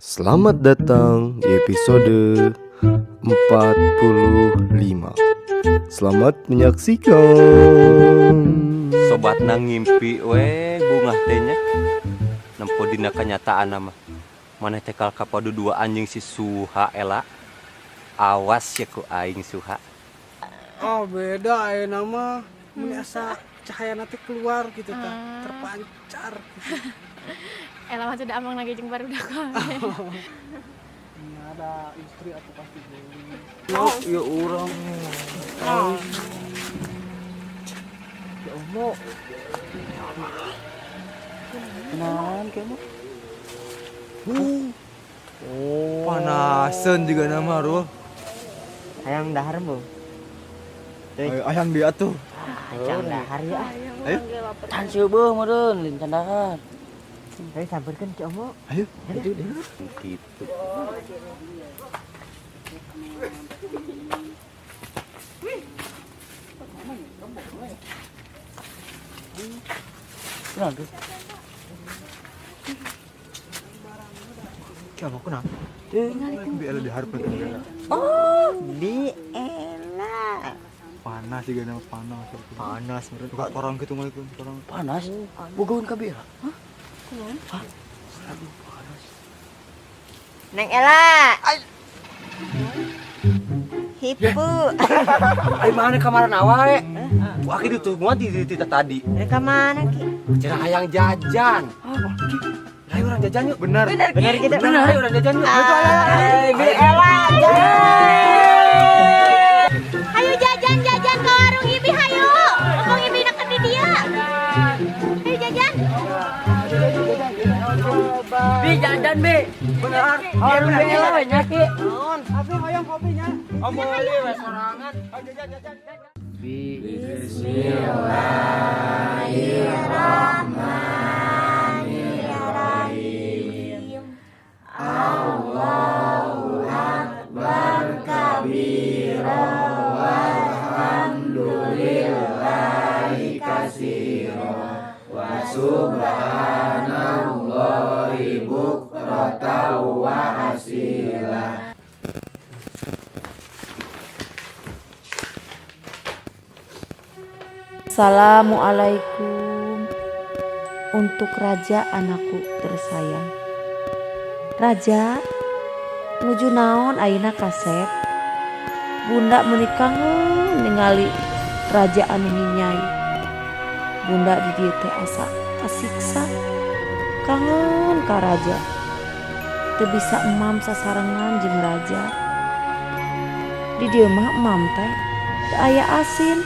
Selamat datang di episode 45. Selamat menyaksikan. Sobat nang ngimpi we bungah tehnya nempo dina kenyataan nama maneh tekal kapadu dua anjing si Suha ela awas ya ku aing Suha. Oh beda nama biasa cahaya nanti keluar gitu kan terpancar gitu. Ela mah sudah amang lagi jeung baru dah kawin. Ini ada istri atau pasti beli. Ya urang. Ya Allah. Kenalan kamu? Panasan juga nama Rul. Ayam dahar bu. Ayang dia tuh. Ayam dahar ya. Ayo. Can subuh meureun lintan dahar. Ayo sampeurkeun Cik Omo. Ayo. Gitu. Kenapa? Kamu kenapa? Biar di harap Oh, di Ella. panas juga nama panas. Panas meureun. Buka orang gitu mah itu orang. Panas. Bogoun ka bieu. Neng Ella. Hipu. Ai mana kamaran awae? Wah kitu tuh muat di tadi. Mereka mana ki? Cenah hayang jajan. Ayo orang jajan yuk. Benar. Benar gitu. Benar. Ayo orang jajan yuk. Di Ella. Hayu jajan ke warung Ibi hayu. Ngomong Ibi nak di dia. Hayu jajan. Bi jajan bi. Benar. Oh, benar we nya ki. Abi hoyong kopinya. Boleh we sorangan. Assalamualaikum untuk Raja anakku tersayang. Raja, nuju naon ayeuna kasep? Bunda menikah ningali Raja anu hinyai. Bunda di dieu teh asa kasiksa. Kangen ka Raja. Teu bisa emam sasarengan jeung Raja. Di dieu mah emam teh teu aya asin.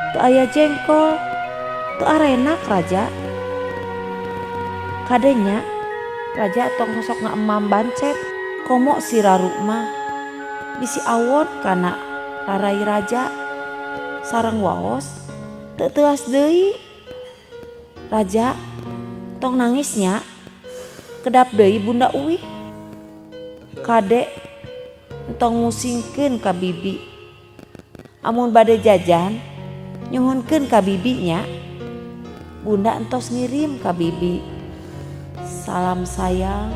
Teu aya jengkol, teu arenak Raja. Kadenya Raja tong sok ngaemam bancet, komo si Raru mah bisi awon kana rarai Raja sareng waos teu teuas deui. Raja tong nangisnya kedap deui Bunda Uwih. Kade entong musingkeun ka bibi. Amun bade jajan nyuhunkeun ka bibinya. Bunda entos ngirim ka bibi. Salam sayang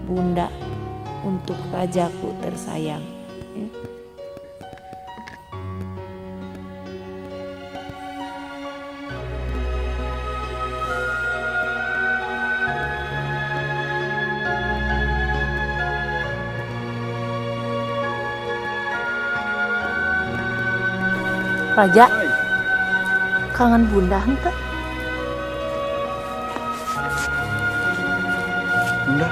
Bunda untuk rajaku tersayang. Raja, kangen Bunda henteu? Bunda.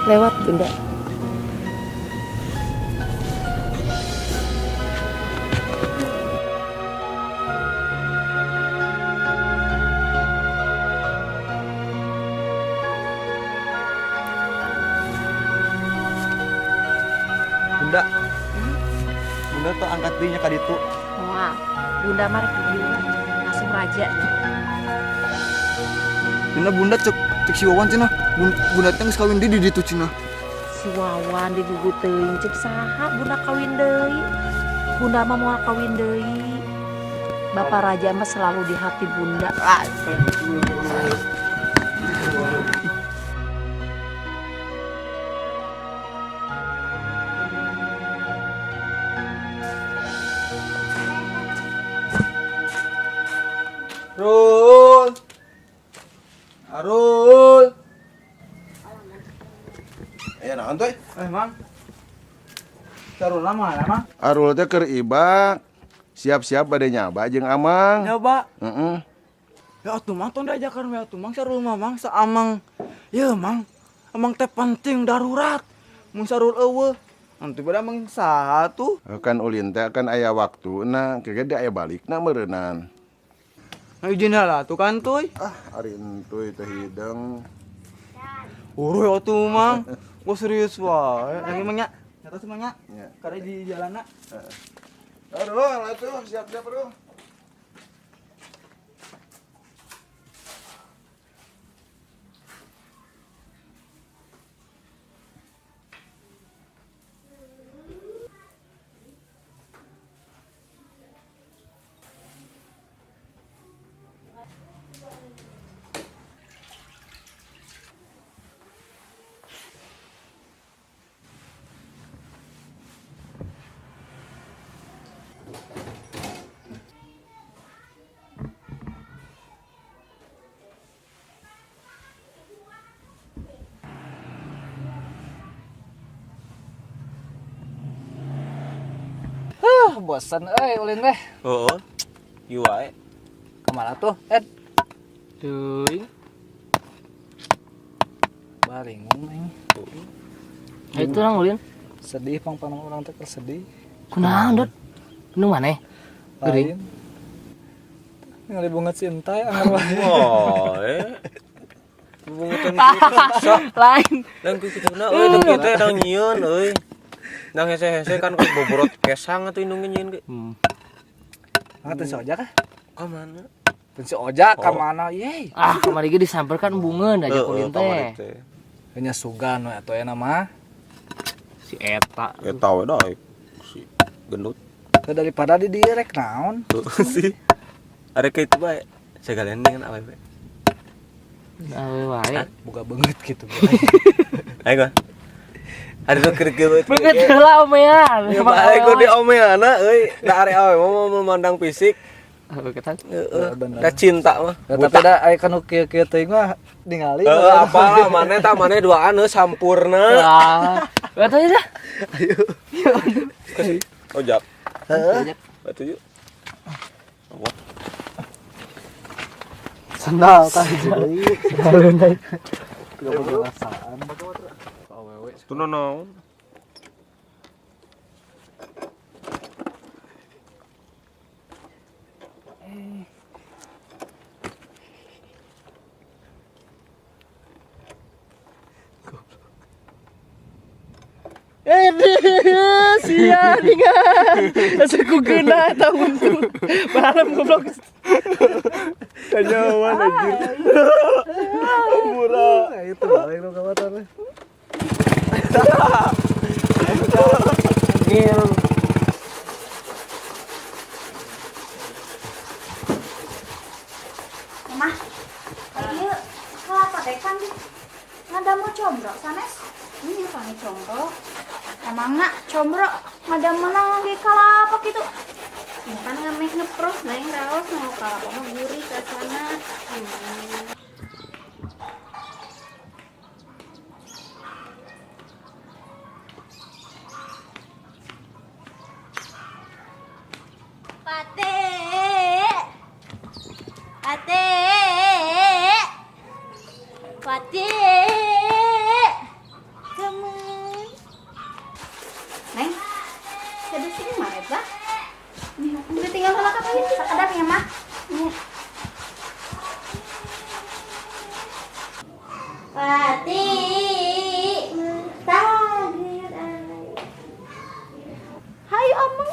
Lewat Bunda. Bunda. Bunda tuh angkat dirinya ka ditu. Wah, Bunda mah rek di dieu langsung Raja. Dina Bunda cek si Wawan cenah. Bunda teh geus kawin di ditu cenah. Si Wawan digugu teuing cek saha Bunda kawin deui. Bunda mah moal kawin deui. Bapak Raja mah selalu di hati Bunda. Naon teh? Mang. Sarul lama ya, Mang? Arul teh keur ibak. Siap-siap bade nyaba jeung Amang. Nyoba. Heeh. Ya atuh Mang tong diajakan we atuh Mang sarul mah Mang saamang. Ya Mang. Amang teh penting darurat. Mun sarul eueuh. Nanti bada Mang saha tuh? Kan ulin teh kan aya waktuna, kege aya balikna meureunnan. Nah izin lah tuh kan tuh. Ari entuy teh hideng. Uruh atuh Mang. Gua serius wae. Lagi Mang nya. Nyata sih Mang nya. Nya. Kada di jalanna. Aduh, atuh siap-siap bro. Bosan ulin teh. Heeh. Ieu wae. Kemana tuh, Ed? Teuing. Baringan aing. Itu orang ulin. Sedih pang-pang orang teh sedih. Kunaon, Dot? Nu maneh? Lain. Ningali bunga cinta ya anggar wae. Wae. Bunga Lain. dan ku kituna euy deng kitu dang nyieun euy. Nang hese-hese kan ku boborot kesang atuh indung nyieun ge. Teu si Ojak ah? Ka mana? Teu si Ojak ka mana? Yeay. Kamari ge disamperkan bungeun aja ulin teh. Nya sugan we atuh aya mah. Si eta. Eta we da si gendut. Teu daripada di dieu rek naon? Tuh sih. Are kitu bae. Sagalian dengan awewe. Awe wae. Boga beungeut kitu. Ayo gua. Ada tuh kerikil Beungeut heula omean. Ya bae ku di omeana euy. Da are awe mau memandang fisik. Heuh ketan. Heeh. Da cinta mah. Tapi da aya kanu kieu-kieu teuing mah ningali. Heeh, apalah maneh tah maneh duaan heuh sampurna. Atuh dah. Ayo. Ojak. Heeh. Batu yuk. Sendal tah jadi. Sendal teh. Tidak perasaan. Awewe. Tuh naon? Sia ningan. Asa ku geuna tahun tuh. Barem goblok. Kanyawan anjir. Murah. Itu balik lo kawatar. Ngil. Mah, ieu kelapa teh kan ngadamu combro sanes. Ini panggil combro. Emangna combro ngadamu lagi kelapa gitu. Ini kan ngameh ngeprus neng raos mau kelapa mah gurih ke sana. Pate. Pate. Pate. Gemun. Neng, sedih sini mana ba? Udah tinggal sama kakak ini, sekedap ya mah. Pati. Tagir ay. Hayu omong.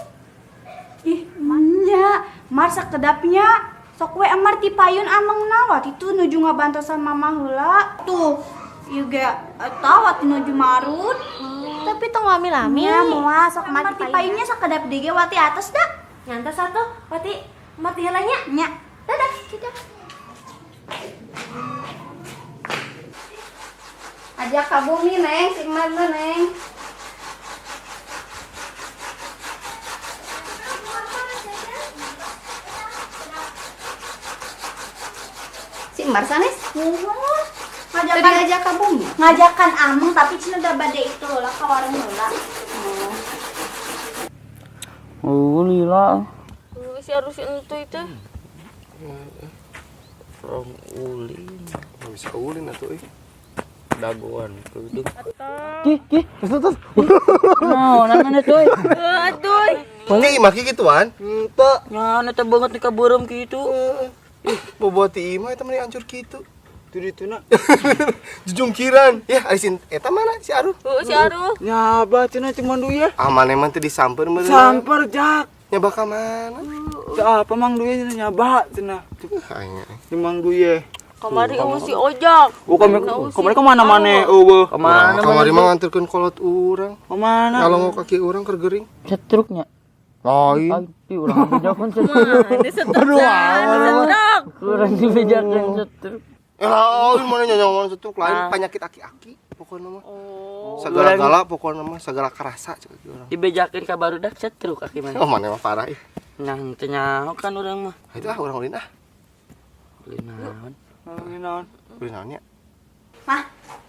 Ih, manya, mar sekedapnya. Sok we amar ti payun amang nawat itu nuju ngabantu sama mama heula. Tuh, juga tawat nuju marut. Tapi tong lami-lami. Ya, moal sok amar ti payunnya sakedap dige wati atas dah. Nyantas satu, pati mati helanya. Nya. Dadah, kita. Ajak ka bumi, Neng, si Mar Neng. Si Mar sanes? Ngajakan bumi. Ngajakan ameng tapi cina udah bade itu lah ka warung heula. Oh, lila. Si harus itu From ulin. Bisa ulin atuh Dagoan tuh. Terus. Nah, namanya tuh. aduh Mangga imah gituan. Henteu. Nyana teh banget nih kaburem gitu. Boboh ti imah eta mah hancur kitu. Itu dituna. Jujungkiran. Ya, arisin eta mana si Aruh? si Aruh Nyaba cenah cuman duya. Aman emang teh disamper meureun. Samper jak. Nyaba ka mana? Apa mang duya cenah nyaba cenah. Aing. Mang duya. kamari si ojak Kemana kemana-mana eueuh. Kamari mah nganterkeun kolot urang. Kemana? Kalau mau kaki urang keur geuring. Cetruknya. Lain. Pasti urang bejakan cetruk. ini setruk Urang dibejakan cetruk. Lain mana nyanyawan setuk lain penyakit aki-aki pokokna mah. Segala gala pokokna mah segala karasa ceuk urang. Dibejakeun ka barudak cetruk kaki mah. Oh mana mah parah ih. Nah, teu nyaho kan urang mah. Itu urang ulin ah. Ulin naon? Ulin naon nya? Mah,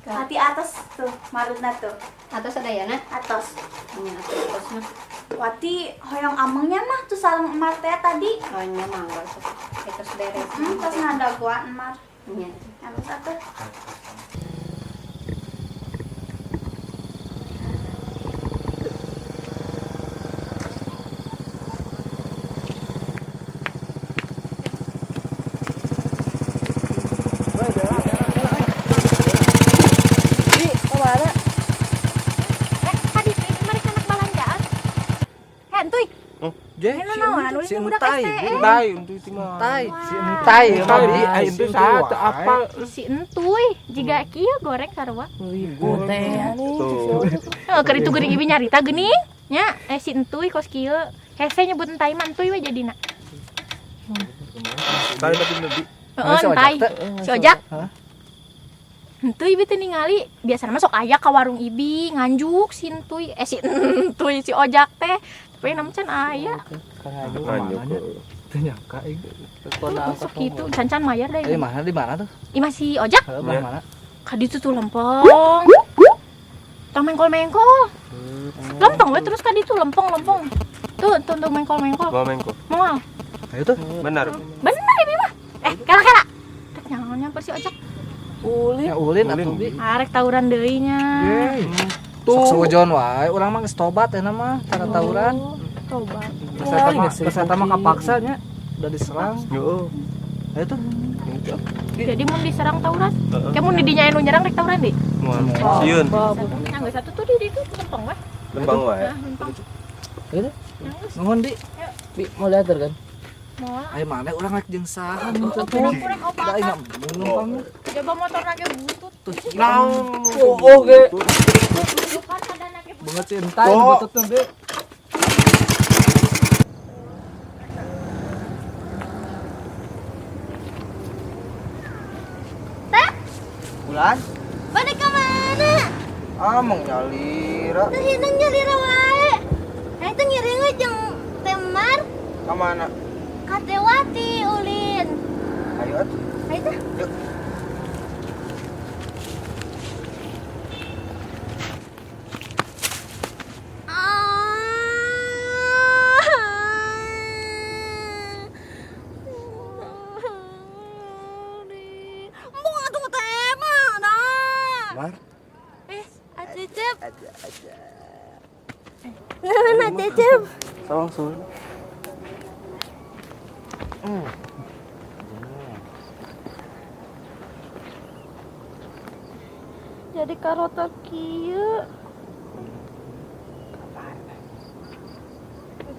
hati atas tuh, marutna tuh. Atas ada ya, Nat? Atas. Atas mah. Wati hoyong amengnya mah tuh sareng emar teh tadi. Hanya mangga terus beres. Terus ngada gua emar. Iya. Halus atuh. Si entai, untuk itu mah. Si entai, tadi itu satu apa? Si entuy, jika kieu goreng sarua. Ibu teh. Keur itu geuning ibu nyarita geuning. Nya, si entuy kos kieu. Hese nyebut entai mah entuy we jadina. Tadi lebih. Heeh, entai. Si ojak. Entuy ibu teh ningali, biasana mah sok aya ka warung ibi nganjuk si entuy, si entuy si ojak teh. Tapi nama can aya. Ternyata Sok gitu, can mayar deh. di mana tuh? Imah si ojak. Mana? Kadi itu tuh lempeng. Tong mengkol. Lempeng we terus kadi itu lempeng. Tuh mengkol. Mau mengko. Moal. Ayo tuh. Benar. Bener ibi mah. Kela. Tek nyamper si ojak. Ulin atuh bi. Arek tawuran deui nya. Tuh sewajon wae, urang mah geus tobat eta mah, tara tawuran. Tobat. Keseta mah kapaksa nya, udah diserang. Heeh. Ayo tuh. Jadi mun diserang tawuran. Kayak mun didinya nu nyerang rek tawuran deui. Sieun. Nanggeus satu tuh di ditu lempeng we. Lembang wae. Lempeng. Ayo tuh. Nuhun di. Bi mau liater kan? Moal. Ayo mana urang rek jeung saha Kurang Da ingat numpang. coba motor nake butut. Naon? Oh, ge. Bukan ada nake butut. Banget sih entai bututna be. Bulan? Pada kemana? Among nyalira. Teh hidung nyari wae. Itu ngiring jeung temar Kamana? Katewati ulin. Ayo atuh. Ayo teh. Yuk. Mar. Cecep. Nah, Cecep. Sawang sul. Jadi karota kieu.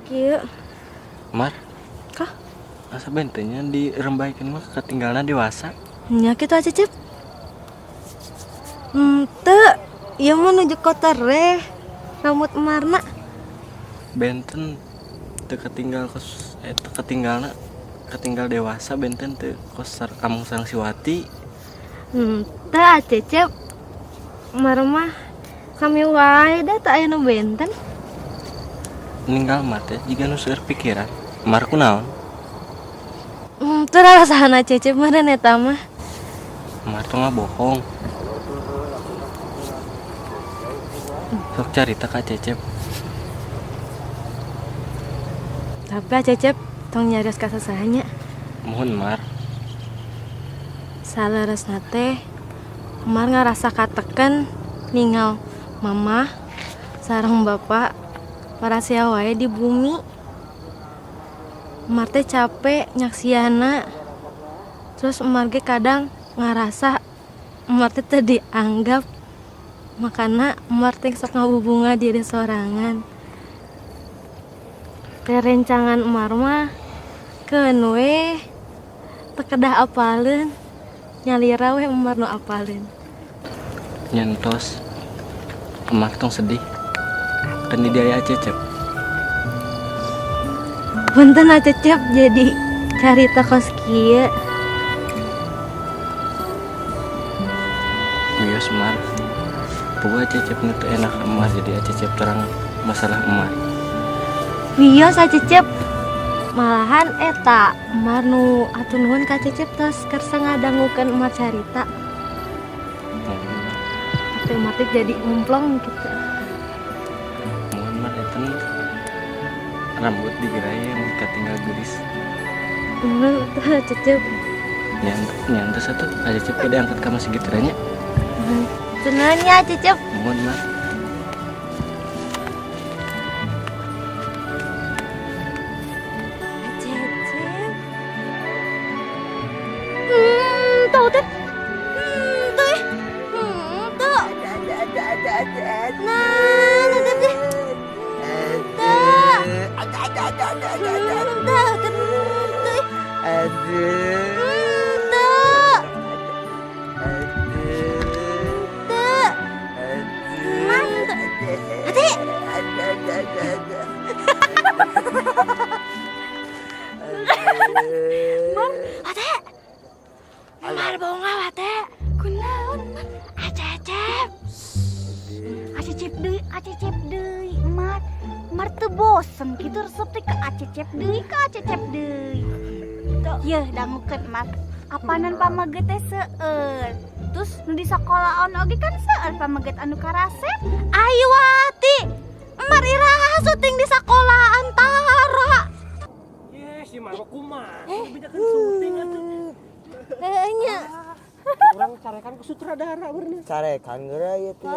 Kieu. Mar. Kah? Asa bentenya dirembaikeun mah ketinggalan dewasa. Nya kitu Cecep. Teu, ieu mah nuju kota reh. Rambut emarna. Benten teu ketinggal ketinggal dewasa benten teu kos amung sareng Siwati. Teu Cecep. Emar mah kami wae da teu aya nu benten. Ninggal mah teh jiga nu seueur pikiran. Mar kunaon? Teu rarasaan Cecep meureun eta mah. Emar tuh nggak bohong. Sok cerita Kak Cecep. Tapi Cecep tong nyaris kasasahanya. Mohon Mar. Salaresna teh Mar ngarasa kateken ninggal mama sareng bapak para wae di bumi. Mar teh capek nyaksiana. Terus Mar ge kadang ngarasa Mar teh teu dianggap. Makana Mar teh sok ngabubunga diri sorangan. Rencangan Mar mah keun we teu kedah apaleun. Nyalira we Umar nu apalin. Nyentos Emar tong sedih. Dan di dia Cecep. Punten Cecep jadi carita kos kieu. Iya Semar. Puga Cecep nu teu enak Emar jadi Cecep terang masalah Emar. Wios Cecep. Malahan eta Emar nu atuh nuhun ka Cecep tos kersa ngadangukeun Emar carita. Tapi Emar teh jadi ngumplong gitu. Mohon Mar eta rambut digerai yang katinggal gelis. Tah Cecep. Nyantos atuh Cecep ge diangkat ka masih gitu nya. Cenah nya Cecep. Mohon Mar. Tuh teh. Tuh. Tuh. Nah, Cecep teh. Mar bohong lah teh. Kunaon man? Acecep deui, Mar teu bosen kitu resep teh ka acecep deui. Tuh, yeuh dangukeun Mar. Apanan pamaget teh seueur. Terus nu di sakolaon oge kan seueur pamaget anu karasep. Ayo wati. Mar iraha syuting di sekolah antara. Yes, si Mar kumaha? Bejakeun syuting atuh. Nya. Urang carekan ke sutradara bener. Carekan geura ieu teh.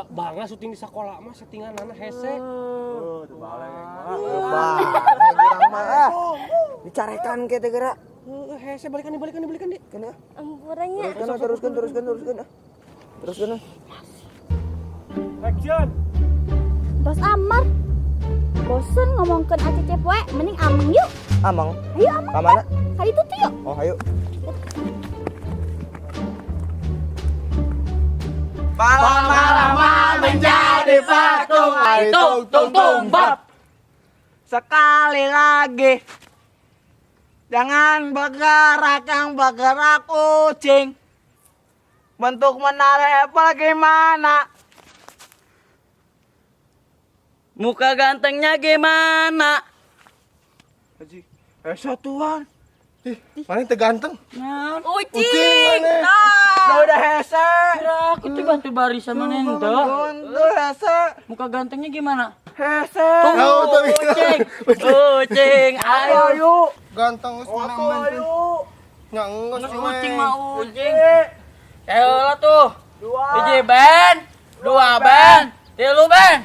Bangga syuting di sekolah mah settinganana hese. Dicarekan ke teh geura. Hese balikan di. Kana. Ampurannya. Teruskan. Teruskan. Action. Bos Amar. Bosen ngomongkeun acecep we, mending Amang yuk. Amang. Ayo Amang. Ka mana? Ka itu tuh yuk. Oh, ayo. Lama-lama menjadi patung. Tung bab. Sekali lagi. Jangan bergerak yang bergerak kucing. Bentuk menarik bagaimana? Muka gantengnya gimana? Haji, satuan. Mana teu ganteng? Ucing. Udah hese. Kira itu bantu barisan mana ente? Udah hese. Muka gantengnya gimana? Hese. Ucing, ayo. Ganteng geus menang men. Nya geus Ucing mah ucing. Ayo lah tuh. 1 band, 2 band, 3 band.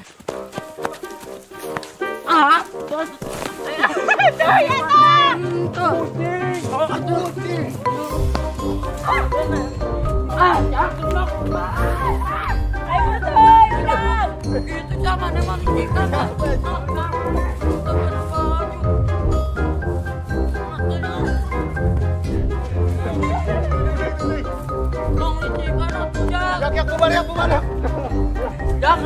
Itu zaman emang kita Udah,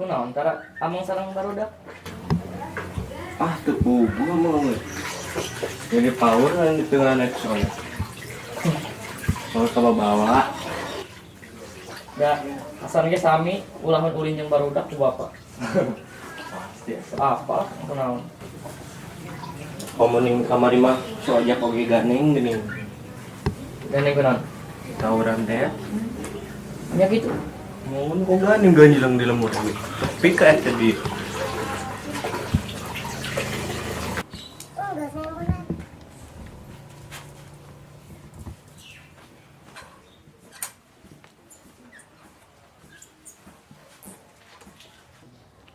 Kunaon antara amang sareng barudak? Ah, teu puguh mah. Jadi power kan di tengah naik soalnya. Kalau coba bawa. Da asan ge sami ulah ulin jeung barudak ku bapak. Pasti Apa kunaon? komuning kamari mah soalnya oge ganeng geuning. Gandeng kunaon? Tawuran teh. Nya gitu. Mun kok ganeng ganjilang di lemur. Tapi ka eta di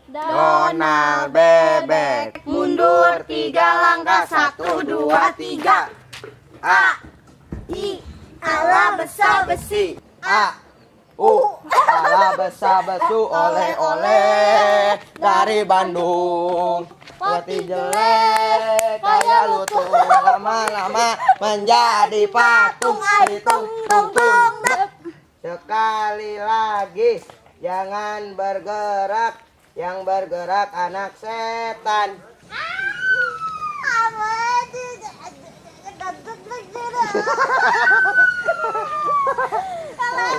Donald bebek mundur 3 langkah 1 2 3 A I ala besa besi A U ala besa besu oleh-oleh dari Bandung Peti jelek kayak lutung lama-lama menjadi patung tung tung tung. Sekali lagi jangan bergerak, yang bergerak anak setan.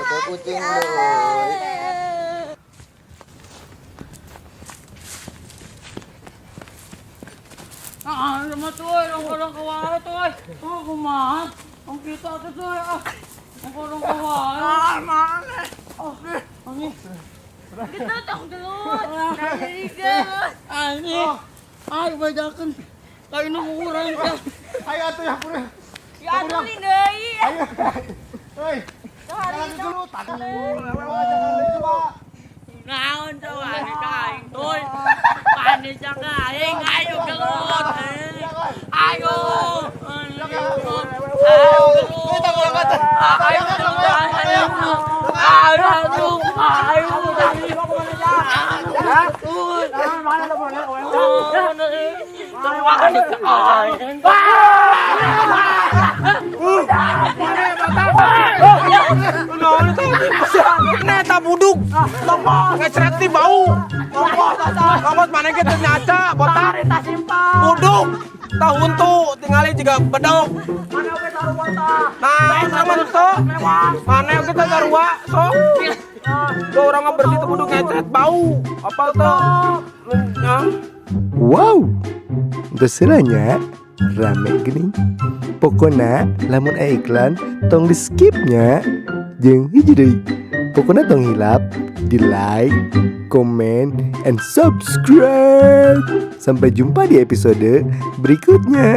Oh, kucing Sama tuh, orang kawari tuh. Oh, kumaha? Ang kita tuh tuh. Ang orang kawari. Mana? Oke. Ani. Kita tong gelut. Dari gelut. Ani. Ay, bajakan. Kain nu urang teh. Ayo atuh ya pura. Ya atuh ni deui. Ayo. Hei. Jangan dulu tadi. Naon tuh ani kain tuh. Panis jak aing ayo gelut. Ayo. Neta buduk, ngecret di bau. Kamu mana kita nyaca, botak, buduk. Tahun tuh tinggalin juga bedog. Nah, sama tuh, mana kita garua, so. Tuh orang ngebersih tuh buduk ngecret bau. Apa tuh? Wow, terserahnya rame gini. Pokoknya lamun aya iklan tong di skipnya jeung hiji deui. Pokoknya tong hilap di like, comment, and subscribe. Sampai jumpa di episode berikutnya.